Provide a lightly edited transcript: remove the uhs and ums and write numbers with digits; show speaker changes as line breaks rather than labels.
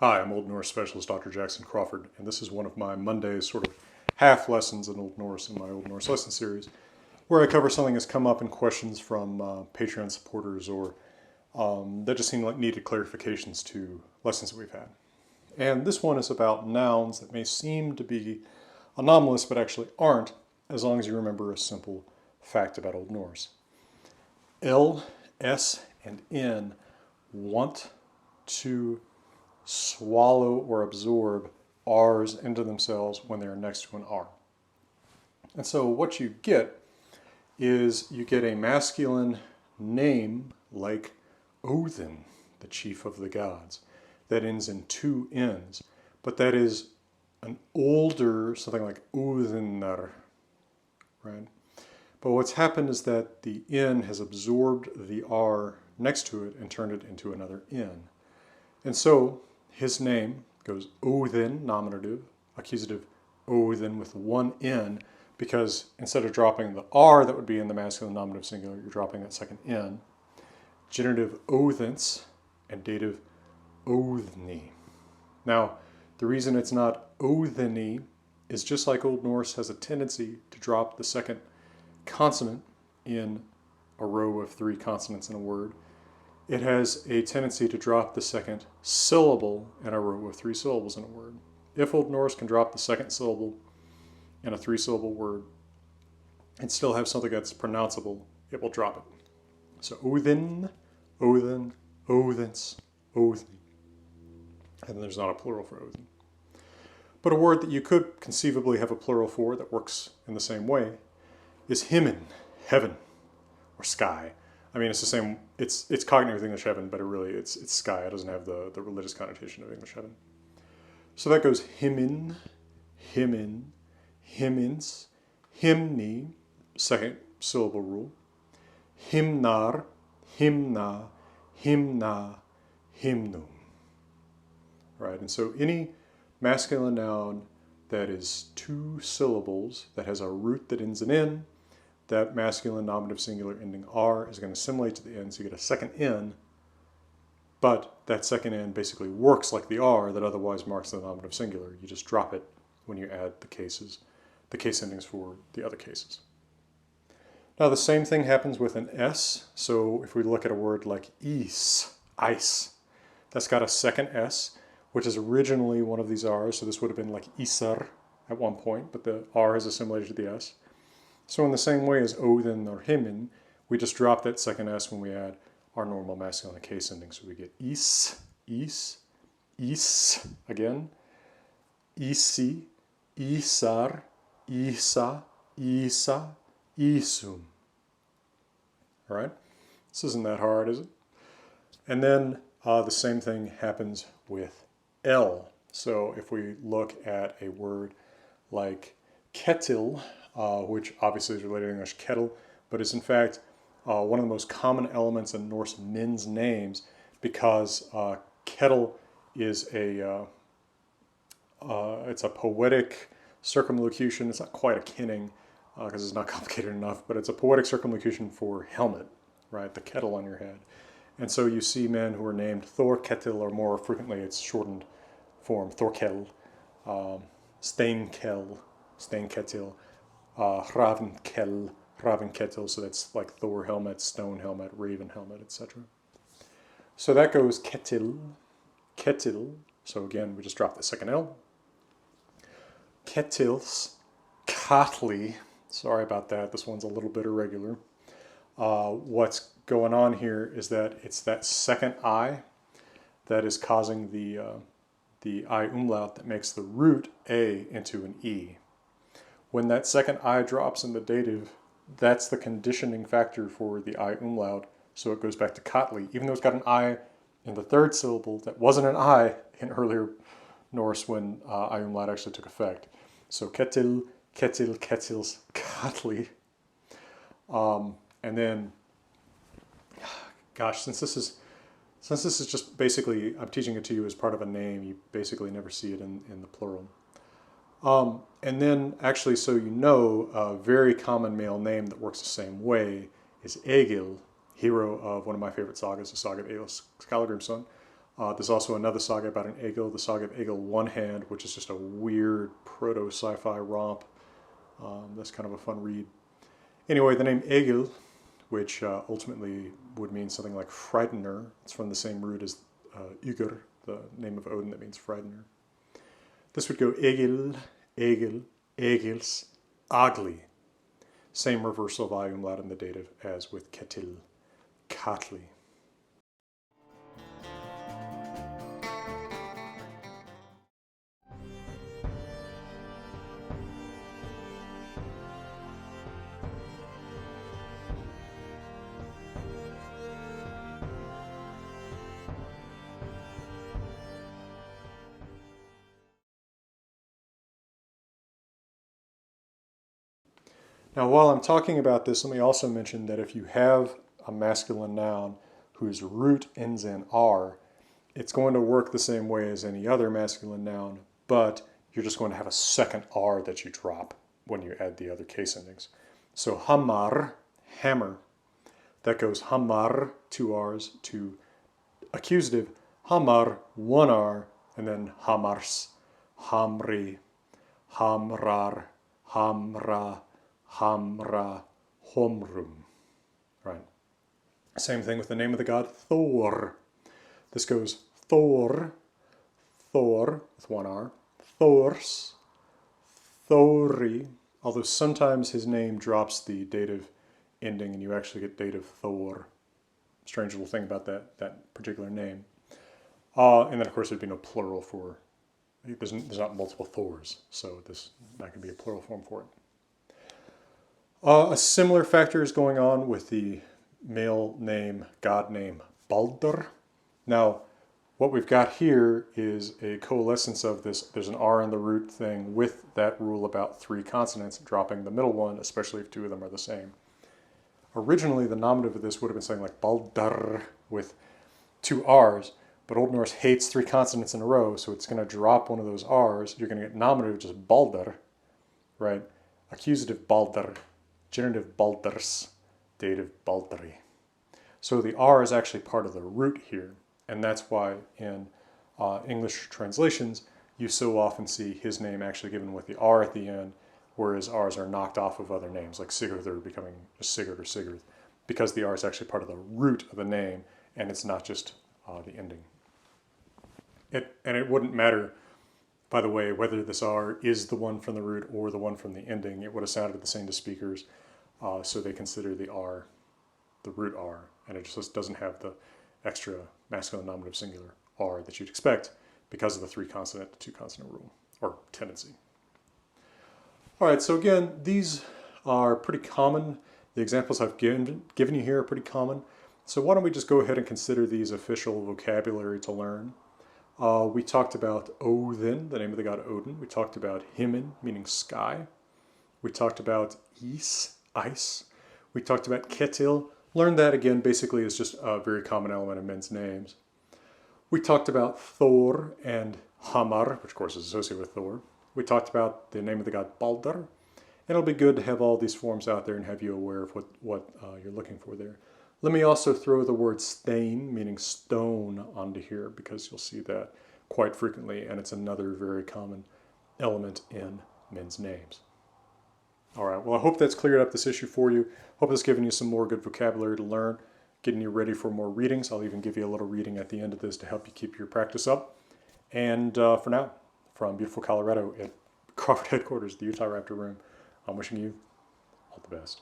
Hi, I'm Old Norse specialist Dr. Jackson Crawford, and this is one of my Monday sort of half lessons in Old Norse in my Old Norse lesson series, where I cover something that's come up in questions from Patreon supporters or that just seem like needed clarifications to lessons that we've had. And this one is about nouns that may seem to be anomalous but actually aren't, as long as you remember a simple fact about Old Norse. L, S, and N want to swallow or absorb R's into themselves when they're next to an R. And so what you get is you get a masculine name like Odin, the chief of the gods, that ends in two N's, but that is an older, something like Odinr, right? But what's happened is that the N has absorbed the R next to it and turned it into another N. And so his name goes Odin, nominative, accusative Odin with one N, because instead of dropping the R that would be in the masculine nominative singular, you're dropping that second N. Genitive Odins and dative Odni. Now, the reason it's not Odini is just like Old Norse has a tendency to drop the second consonant in a row of three consonants in a word. It has a tendency to drop the second syllable in a row of three syllables in a word. If Old Norse can drop the second syllable in a three-syllable word and still have something that's pronounceable, it will drop it. So Odin, Odin, Odins, Odni. And there's not a plural for Odin. But a word that you could conceivably have a plural for that works in the same way is himmin, heaven, or sky. I mean, it's the same, it's cognative with English heaven, but it's sky. It doesn't have the religious connotation of English heaven. So that goes himmin, himmin, himins, himni, second syllable rule, himnar, himna, himna, himnum. Right, and so any masculine noun that is two syllables, that has a root that ends in N, that masculine nominative singular ending R is going to assimilate to the N, so you get a second N, but that second N basically works like the R that otherwise marks the nominative singular. You just drop it when you add the case endings for the other cases. Now the same thing happens with an S, so if we look at a word like ice, that's got a second S, which is originally one of these R's, so this would have been like isar at one point, but the R has assimilated to the S. So in the same way as Odin or Himmin, we just drop that second S when we add our normal masculine case ending. So we get is, again, isi, isar, isa, isa, isum. All right? This isn't that hard, is it? And then the same thing happens with L. So if we look at a word like kettle, which obviously is related to English kettle, but is in fact one of the most common elements in Norse men's names, because kettle is it's a poetic circumlocution. It's not quite a kinning because it's not complicated enough, but it's a poetic circumlocution for helmet, right? The kettle on your head. And so you see men who are named Thorketil, or more frequently it's shortened form Thorkel, Steinkell, Steinketil, Ravenketil, so that's like Thor helmet, stone helmet, raven helmet, etc. So that goes ketil, so again we just drop the second L. Ketils, Katli, sorry about that, this one's a little bit irregular. What's going on here is that it's that second I that is causing the I umlaut that makes the root A into an E. When that second I drops in the dative, that's the conditioning factor for the I umlaut, so it goes back to Katli, even though it's got an I in the third syllable that wasn't an I in earlier Norse when I umlaut actually took effect. So ketil, ketil, ketils, Katli. And then, gosh, since this is just basically, I'm teaching it to you as part of a name, you basically never see it in the plural. And then actually, so you know, a very common male name that works the same way is Egil, hero of one of my favorite sagas, the saga of Egil Skallagrimsson. There's also another saga about an Egil, the saga of Egil One Hand, which is just a weird proto-sci-fi romp. That's kind of a fun read. Anyway, the name Egil, which ultimately would mean something like frightener, it's from the same root as Ugur, the name of Odin that means frightener. This would go Egil, Egil, Egils, Agli. Same reversal of I umlaut in the dative as with Ketil, Katli. Now, while I'm talking about this, let me also mention that if you have a masculine noun whose root ends in R, it's going to work the same way as any other masculine noun, but you're just going to have a second R that you drop when you add the other case endings. So hamar, hammer, that goes hamar, 2 R's, to accusative, hamar, 1 R, and then hamars, hamri, hamrar, hamra, hamra, homrum, right? Same thing with the name of the god Thor. This goes Thor, Thor with 1 R, Thors, Thori, although sometimes his name drops the dative ending and you actually get dative Thor. Strange little thing about that particular name. And then of course there'd be no plural for, there's not multiple Thors, so that could be a plural form for it. A similar factor is going on with the male name, god name, Baldur. Now, what we've got here is a coalescence of this. There's an R in the root thing with that rule about 3 consonants, dropping the middle one, especially if 2 of them are the same. Originally, the nominative of this would have been something like Baldur with 2 R's, but Old Norse hates 3 consonants in a row, so it's going to drop one of those R's. You're going to get nominative just Baldur, right? Accusative Baldur. Genitive Baldurs, dative Baldri. So the R is actually part of the root here, and that's why in English translations you so often see his name actually given with the R at the end, whereas R's are knocked off of other names, like Sigurður becoming Sigurd or Sigurd, because the R is actually part of the root of the name, and it's not just the ending. And it wouldn't matter, by the way, whether this R is the one from the root or the one from the ending. It would have sounded the same to speakers. So they consider the R, the root R, and it just doesn't have the extra masculine nominative singular R that you'd expect because of the 3 consonant to 2 consonant rule, or tendency. All right, so again, these are pretty common. The examples I've given you here are pretty common. So why don't we just go ahead and consider these official vocabulary to learn. We talked about Odin, the name of the god Odin. We talked about Himin, meaning sky. We talked about Is, ice. We talked about Ketil. Learned that again basically is just a very common element in men's names. We talked about Thor and Hamar, which of course is associated with Thor. We talked about the name of the god Baldur. And it'll be good to have all these forms out there and have you aware of what you're looking for there. Let me also throw the word stein, meaning stone, onto here because you'll see that quite frequently, and it's another very common element in men's names. All right, well, I hope that's cleared up this issue for you. Hope it's given you some more good vocabulary to learn, getting you ready for more readings. I'll even give you a little reading at the end of this to help you keep your practice up. And for now, from beautiful Colorado at Crawford headquarters, the Utah Raptor Room, I'm wishing you all the best.